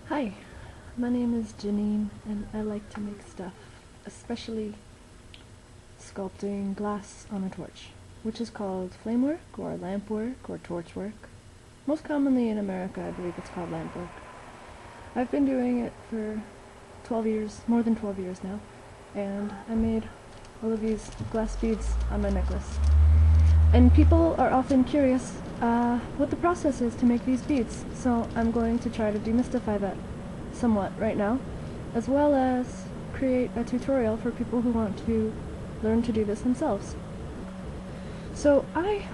Hi, my name is Jenine, and I like to make stuff, especially sculpting glass on a torch, which is called flamework, or lampwork, or torchwork. Most commonly in America, I believe it's called lampwork. I've been doing it for 12 years, more than 12 years now, and I made all of these glass beads on my necklace. And people are often curious what the process is to make these beads, so I'm going to try to demystify that somewhat right now, as well as create a tutorial for people who want to learn to do this themselves. So I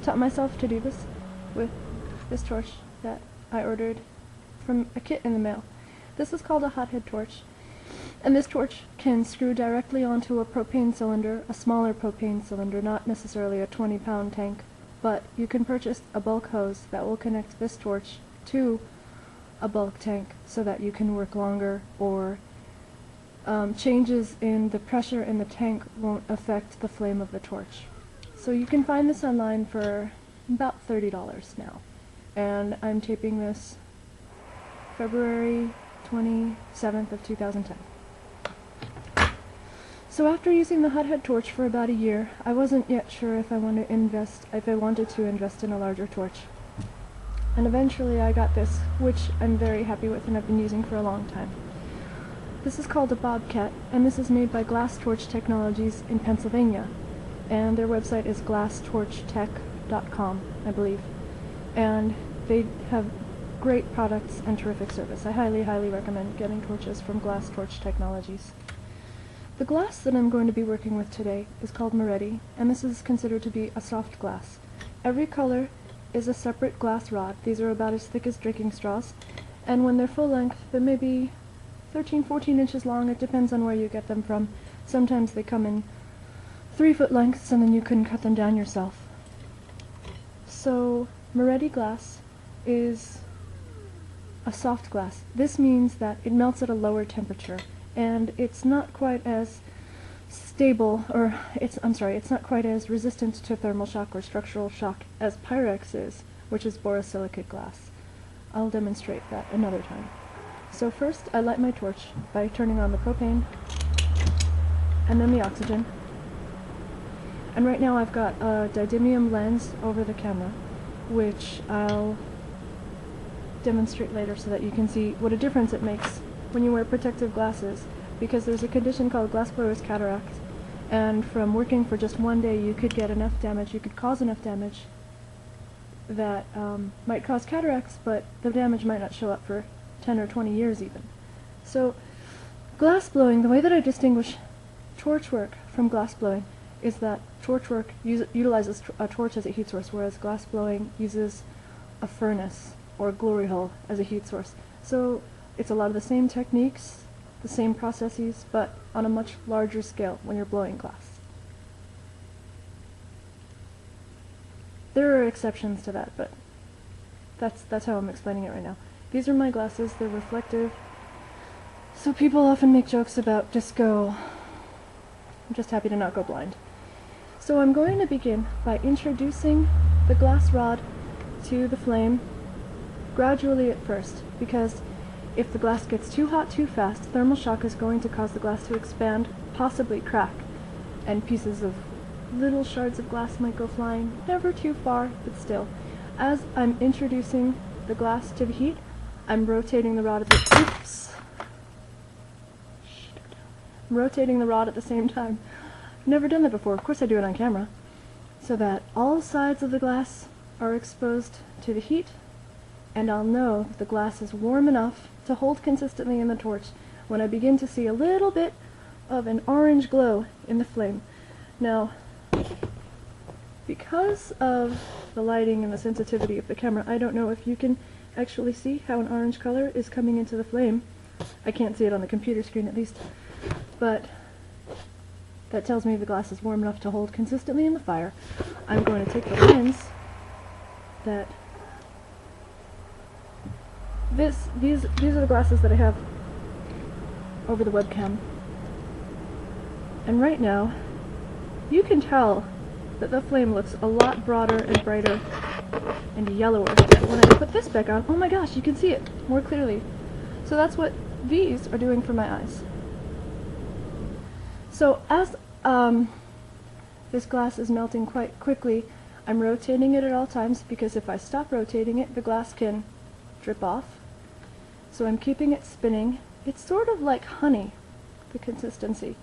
taught myself to do this with this torch that I ordered from a kit in the mail. This is called a hothead torch, and this torch can screw directly onto a propane cylinder, a smaller propane cylinder, not necessarily a 20-pound tank, but you can purchase a bulk hose that will connect this torch to a bulk tank so that you can work longer, or changes in the pressure in the tank won't affect the flame of the torch. So you can find this online for about $30 now, and I'm taping this February 27th of 2010. So after using the hothead torch for about a year, I wasn't yet sure if I wanted to invest in a larger torch. And eventually I got this, which I'm very happy with and I've been using for a long time. This is called a Bobcat, and this is made by Glass Torch Technologies in Pennsylvania. And their website is glasstorchtech.com, I believe. And they have great products and terrific service. I highly, highly recommend getting torches from Glass Torch Technologies. The glass that I'm going to be working with today is called Moretti, and this is considered to be a soft glass. Every color is a separate glass rod. These are about as thick as drinking straws, and when they're full length, they may be 13-14 inches long. It depends on where you get them from. Sometimes they come in 3-foot lengths, and then you can cut them down yourself. So Moretti glass is a soft glass. This means that it melts at a lower temperature, and it's not quite as stable, or it's not quite as resistant to thermal shock or structural shock as Pyrex is, which is borosilicate glass. I'll demonstrate that another time. So first, I light my torch by turning on the propane, and then the oxygen. And right now I've got a didymium lens over the camera, which I'll demonstrate later so that you can see what a difference it makes when you wear protective glasses, because there's a condition called glassblower's cataract, and from working for just one day you could get enough damage, you could cause enough damage that might cause cataracts, but the damage might not show up for 10 or 20 years even. So glassblowing, the way that I distinguish torch work from glassblowing is that torch work utilizes a torch as a heat source, whereas glassblowing uses a furnace or a glory hole as a heat source. So it's a lot of the same techniques, the same processes, but on a much larger scale when you're blowing glass. There are exceptions to that, but that's how I'm explaining it right now. These are my glasses. They're reflective, so people often make jokes about disco. I'm just happy to not go blind. So I'm going to begin by introducing the glass rod to the flame gradually at first, because if the glass gets too hot too fast, thermal shock is going to cause the glass to expand, possibly crack, and pieces of little shards of glass might go flying, never too far, but still. As I'm introducing the glass to the heat, I'm rotating the rod at the same time. I've never done that before. Of course I do it on camera, so that all sides of the glass are exposed to the heat, and I'll know the glass is warm enough to hold consistently in the torch when I begin to see a little bit of an orange glow in the flame. Now, because of the lighting and the sensitivity of the camera, I don't know if you can actually see how an orange color is coming into the flame. I can't see it on the computer screen at least, but that tells me the glass is warm enough to hold consistently in the fire. I'm going to take the lens that these are the glasses that I have over the webcam, and right now you can tell that the flame looks a lot broader and brighter and yellower. When I put this back on, oh my gosh, you can see it more clearly. So that's what these are doing for my eyes. So as this glass is melting quite quickly, I'm rotating it at all times, because if I stop rotating it, the glass can drip off. So I'm keeping it spinning. It's sort of like honey, the consistency.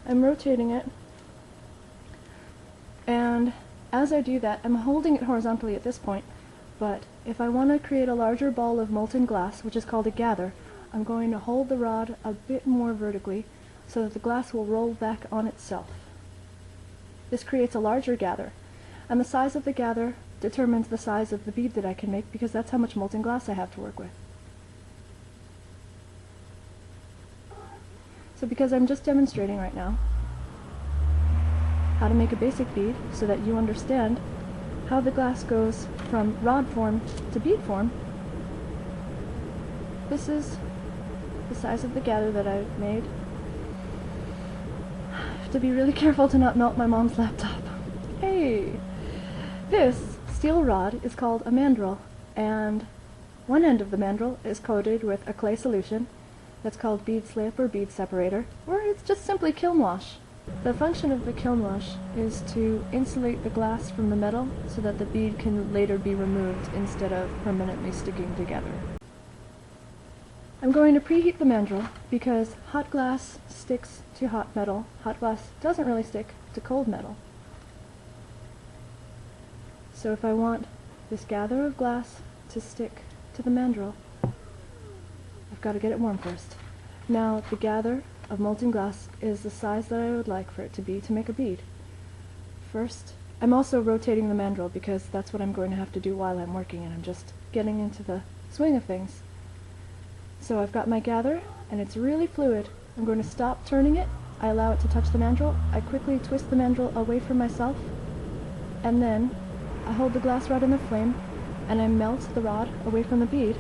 I'm rotating it, and as I do that, I'm holding it horizontally at this point, but if I want to create a larger ball of molten glass, which is called a gather, I'm going to hold the rod a bit more vertically so that the glass will roll back on itself. This creates a larger gather, and the size of the gather determines the size of the bead that I can make, because that's how much molten glass I have to work with. So because I'm just demonstrating right now how to make a basic bead so that you understand how the glass goes from rod form to bead form, this is the size of the gather that I've made. I have to be really careful to not melt my mom's laptop. Hey! This steel rod is called a mandrel, and one end of the mandrel is coated with a clay solution that's called bead slip or bead separator, or it's just simply kiln wash. The function of the kiln wash is to insulate the glass from the metal so that the bead can later be removed instead of permanently sticking together. I'm going to preheat the mandrel because hot glass sticks to hot metal. Hot glass doesn't really stick to cold metal. So if I want this gather of glass to stick to the mandrel, I've got to get it warm first. Now, the gather of molten glass is the size that I would like for it to be to make a bead. First, I'm also rotating the mandrel because that's what I'm going to have to do while I'm working, and I'm just getting into the swing of things. So I've got my gather, and it's really fluid. I'm going to stop turning it. I allow it to touch the mandrel. I quickly twist the mandrel away from myself, and then I hold the glass rod in the flame, and I melt the rod away from the bead,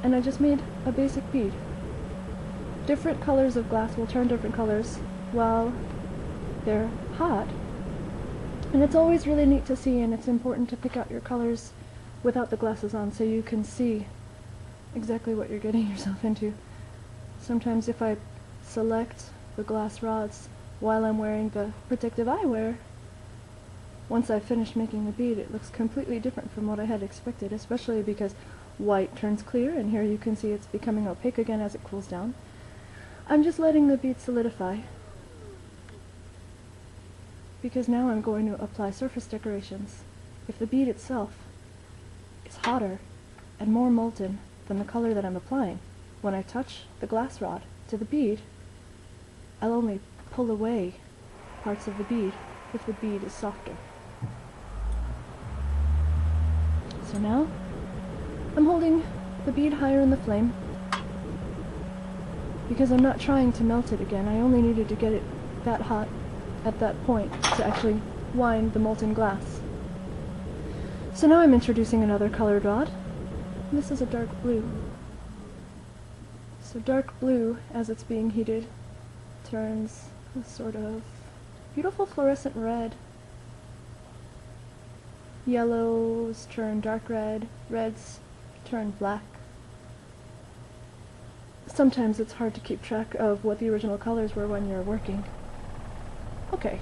and I just made a basic bead. Different colors of glass will turn different colors while they're hot, and it's always really neat to see, and it's important to pick out your colors without the glasses on so you can see exactly what you're getting yourself into. Sometimes if I select the glass rods while I'm wearing the protective eyewear, once I've finished making the bead, it looks completely different from what I had expected, especially because white turns clear, and here you can see it's becoming opaque again as it cools down. I'm just letting the bead solidify, because now I'm going to apply surface decorations. If the bead itself is hotter and more molten than the color that I'm applying, when I touch the glass rod to the bead, I'll only pull away parts of the bead if the bead is softer. So now, I'm holding the bead higher in the flame because I'm not trying to melt it again. I only needed to get it that hot at that point to actually wind the molten glass. So now I'm introducing another colored rod. This is a dark blue. So dark blue, as it's being heated, turns a sort of beautiful fluorescent red. Yellows turn dark red, reds turn black. Sometimes it's hard to keep track of what the original colors were when you're working. Okay,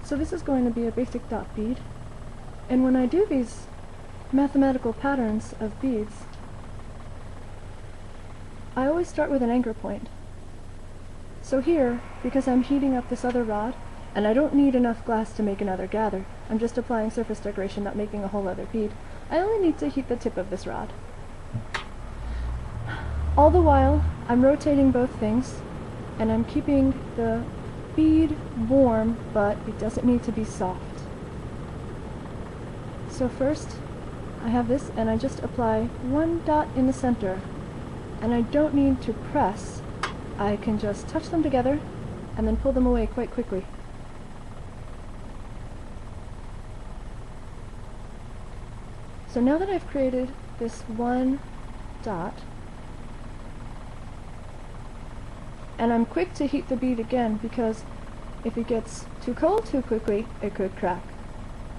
so this is going to be a basic dot bead, and when I do these mathematical patterns of beads, I always start with an anchor point. So here, because I'm heating up this other rod, and I don't need enough glass to make another gather, I'm just applying surface decoration, not making a whole other bead, I only need to heat the tip of this rod. All the while, I'm rotating both things, and I'm keeping the bead warm, but it doesn't need to be soft. So first, I have this, and I just apply one dot in the center, and I don't need to press. I can just touch them together, and then pull them away quite quickly. So now that I've created this one dot, and I'm quick to heat the bead again because if it gets too cold too quickly, it could crack.